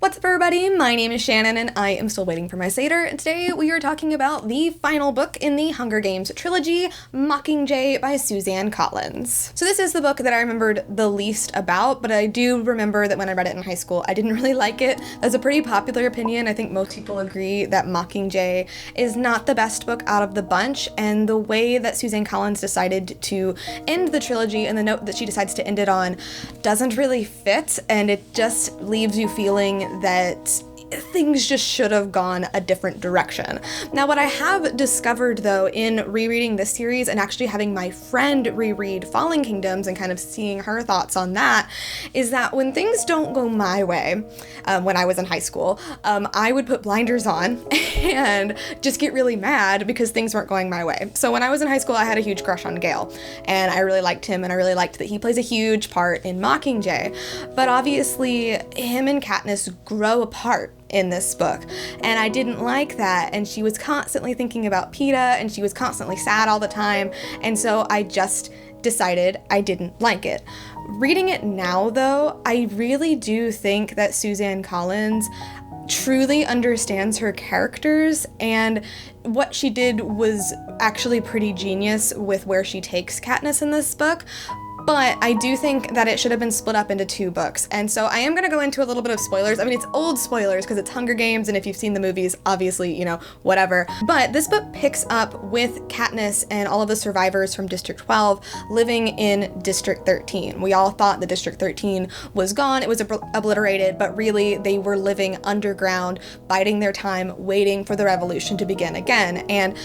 What's up, everybody? My name is Shannon, and I am still waiting for my Satyr. And today we are talking about the final book in the Hunger Games trilogy, Mockingjay by Suzanne Collins. So this is the book that I remembered the least about, but I do remember that when I read it in high school, I didn't really like it. That's a pretty popular opinion. I think most people agree that Mockingjay is not the best book out of the bunch, and the way that Suzanne Collins decided to end the trilogy and the note that she decides to end it on doesn't really fit, and it just leaves you feeling that things just should have gone a different direction. Now, what I have discovered, though, in rereading this series and actually having my friend reread Fallen Kingdoms and kind of seeing her thoughts on that, is that when things don't go my way, when I was in high school, I would put blinders on and just get really mad because things weren't going my way. So when I was in high school, I had a huge crush on Gale, and I really liked him, and I really liked that he plays a huge part in Mockingjay. But obviously, him and Katniss grow apart in this book, and I didn't like that, and she was constantly thinking about Peeta, and she was constantly sad all the time, and so I just decided I didn't like it. Reading it now, though, I really do think that Suzanne Collins truly understands her characters, and what she did was actually pretty genius with where she takes Katniss in this book. But I do think that it should have been split up into two books. And so I am going to go into a little bit of spoilers. I mean, it's old spoilers because it's Hunger Games, and if you've seen the movies, obviously, whatever. But this book picks up with Katniss and all of the survivors from District 12 living in District 13. We all thought that District 13 was gone, it was obliterated, but really they were living underground, biding their time, waiting for the revolution to begin again. And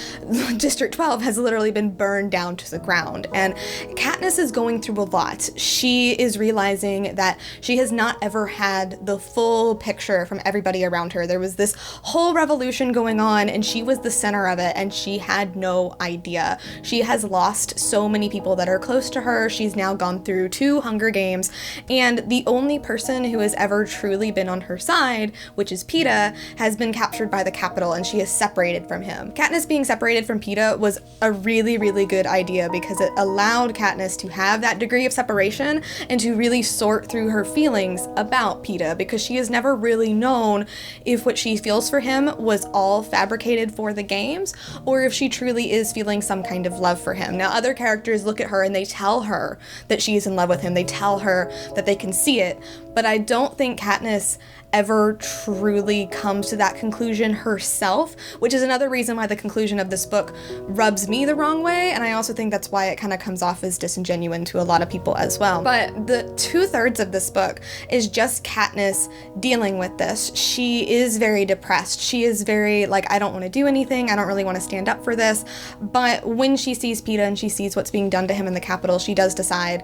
District 12 has literally been burned down to the ground. And Katniss is going through a lot. She is realizing that she has not ever had the full picture from everybody around her. There was this whole revolution going on, and she was the center of it, and she had no idea. She has lost so many people that are close to her. She's now gone through 2 Hunger Games, and the only person who has ever truly been on her side, which is Peeta, has been captured by the Capitol, and she is separated from him. Katniss being separated from Peeta was a really, really good idea because it allowed Katniss to have that degree of separation and to really sort through her feelings about Peeta, because she has never really known if what she feels for him was all fabricated for the games or if she truly is feeling some kind of love for him. Now, other characters look at her and they tell her that she is in love with him. They tell her that they can see it, but I don't think Katniss ever truly comes to that conclusion herself, which is another reason why the conclusion of this book rubs me the wrong way, and I also think that's why it kind of comes off as disingenuous to a lot of people as well. But the 2/3 of this book is just Katniss dealing with this. She is very depressed. She is very like, I don't want to do anything, I don't really want to stand up for this, but when she sees Peeta and she sees what's being done to him in the Capitol, she does decide,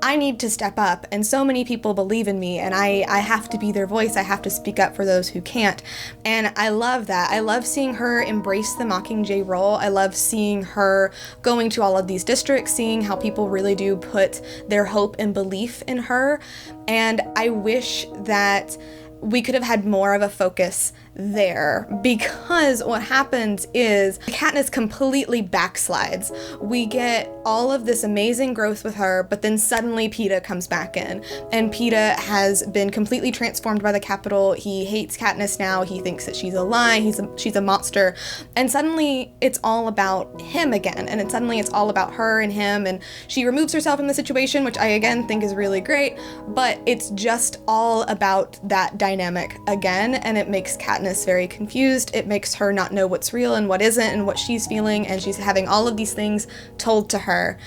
I need to step up, and so many people believe in me, and I have to be their voice, I have to speak up for those who can't. And I love that. I love seeing her embrace the Mockingjay role. I love seeing her going to all of these districts, seeing how people really do put their hope and belief in her. And I wish that we could have had more of a focus there, because what happens is Katniss completely backslides. We get all of this amazing growth with her, but then suddenly Peeta comes back in, and Peeta has been completely transformed by the Capitol. He hates Katniss now. He thinks that she's a lie. She's a monster, and suddenly it's all about him again, and suddenly it's all about her and him, and she removes herself from the situation, which I again think is really great, but it's just all about that dynamic again, and it makes Katniss very confused. It makes her not know what's real and what isn't and what she's feeling, and she's having all of these things told to her,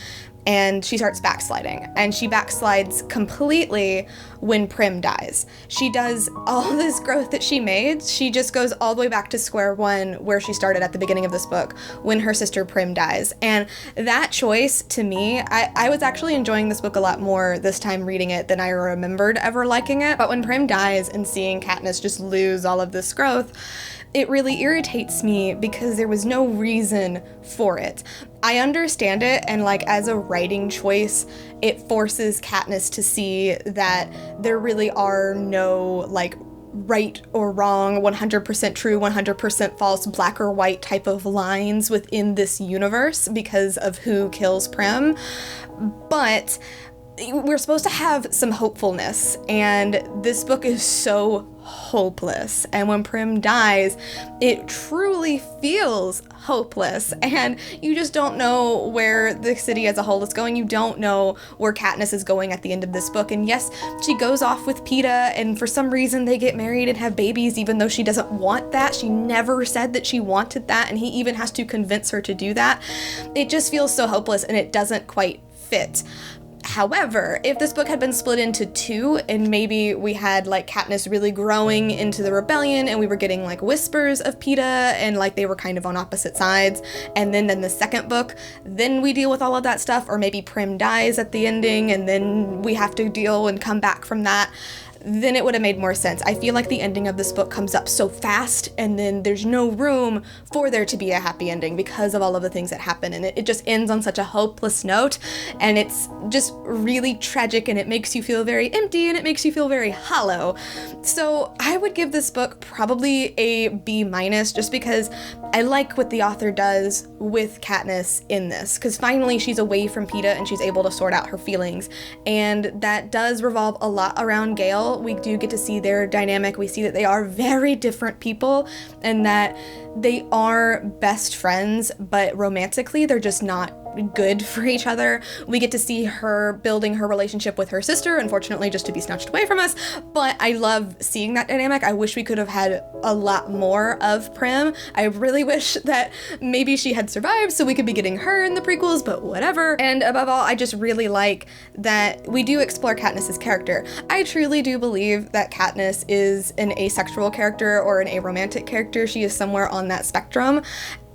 and she starts backsliding, and she backslides completely when Prim dies. She does all this growth that she made. She just goes all the way back to square one where she started at the beginning of this book when her sister Prim dies. And that choice, to me, I was actually enjoying this book a lot more this time reading it than I remembered ever liking it. But when Prim dies and seeing Katniss just lose all of this growth, it really irritates me because there was no reason for it. I understand it, and like as a writing choice, it forces Katniss to see that there really are no like right or wrong, 100% true, 100% false, black or white type of lines within this universe because of who kills Prim. But we're supposed to have some hopefulness, and this book is so hopeless. And when Prim dies, it truly feels hopeless. And you just don't know where the city as a whole is going. You don't know where Katniss is going at the end of this book. And yes, she goes off with Peeta, and for some reason they get married and have babies, even though she doesn't want that. She never said that she wanted that, and he even has to convince her to do that. It just feels so hopeless, and it doesn't quite fit. However, if this book had been split into two, and maybe we had like Katniss really growing into the rebellion, and we were getting like whispers of Peeta, and like they were kind of on opposite sides, and then in the second book, then we deal with all of that stuff, or maybe Prim dies at the ending, and then we have to deal and come back from that, then it would have made more sense. I feel like the ending of this book comes up so fast, and then there's no room for there to be a happy ending because of all of the things that happen, and it just ends on such a hopeless note, and it's just really tragic, and it makes you feel very empty, and it makes you feel very hollow. So I would give this book probably a B-, just because I like what the author does with Katniss in this, because finally she's away from Peeta and she's able to sort out her feelings, and that does revolve a lot around Gale. We do get to see their dynamic. We see that they are very different people, and that they are best friends, but romantically they're just not good for each other. We get to see her building her relationship with her sister, unfortunately just to be snatched away from us, but I love seeing that dynamic. I wish we could have had a lot more of Prim. I really wish that maybe she had survived so we could be getting her in the prequels, but whatever. And above all, I just really like that we do explore Katniss's character. I truly do believe that Katniss is an asexual character or an aromantic character. She is somewhere on that spectrum.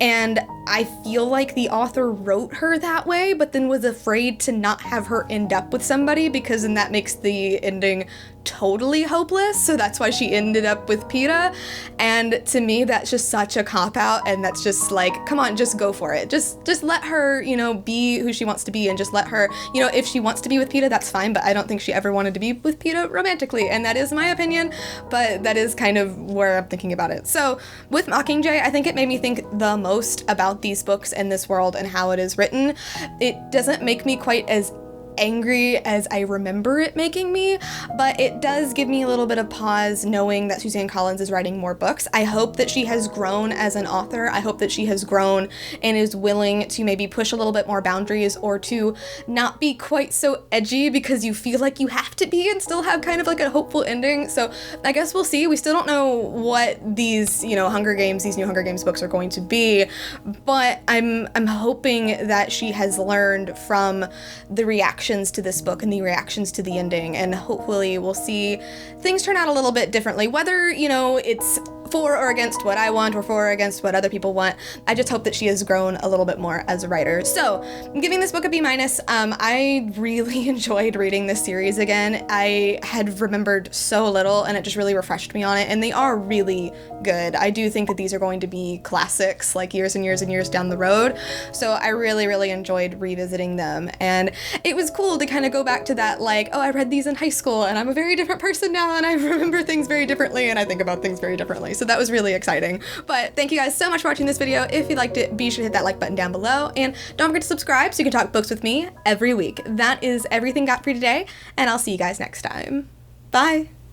And I feel like the author wrote her that way, but then was afraid to not have her end up with somebody, because then that makes the ending totally hopeless. So that's why she ended up with Peeta. And to me, that's just such a cop-out, and that's just like, come on, just go for it. Just let her, you know, be who she wants to be, and just let her, you know, if she wants to be with Peeta, that's fine, but I don't think she ever wanted to be with Peeta romantically, and that is my opinion, but that is kind of where I'm thinking about it. So with Mockingjay, I think it made me think the most about these books and this world and how it is written. It doesn't make me quite as angry as I remember it making me, but it does give me a little bit of pause knowing that Suzanne Collins is writing more books. I hope that she has grown as an author. I hope that she has grown and is willing to maybe push a little bit more boundaries, or to not be quite so edgy because you feel like you have to be and still have kind of like a hopeful ending. So I guess we'll see. We still don't know what these, you know, these new Hunger Games books are going to be, but I'm hoping that she has learned from the reactions to this book and the reactions to the ending, and hopefully we'll see things turn out a little bit differently, whether, you know, it's for or against what I want or for or against what other people want. I just hope that she has grown a little bit more as a writer. So I'm giving this book a B-. I really enjoyed reading this series again. I had remembered so little, and it just really refreshed me on it, and they are really good. I do think that these are going to be classics like years and years and years down the road. So I really, really enjoyed revisiting them, and it was cool to kind of go back to that, like, oh, I read these in high school and I'm a very different person now, and I remember things very differently, and I think about things very differently. So that was really exciting. But thank you guys so much for watching this video. If you liked it, be sure to hit that like button down below, and don't forget to subscribe so you can talk books with me every week. That is everything got for you today, and I'll see you guys next time. Bye!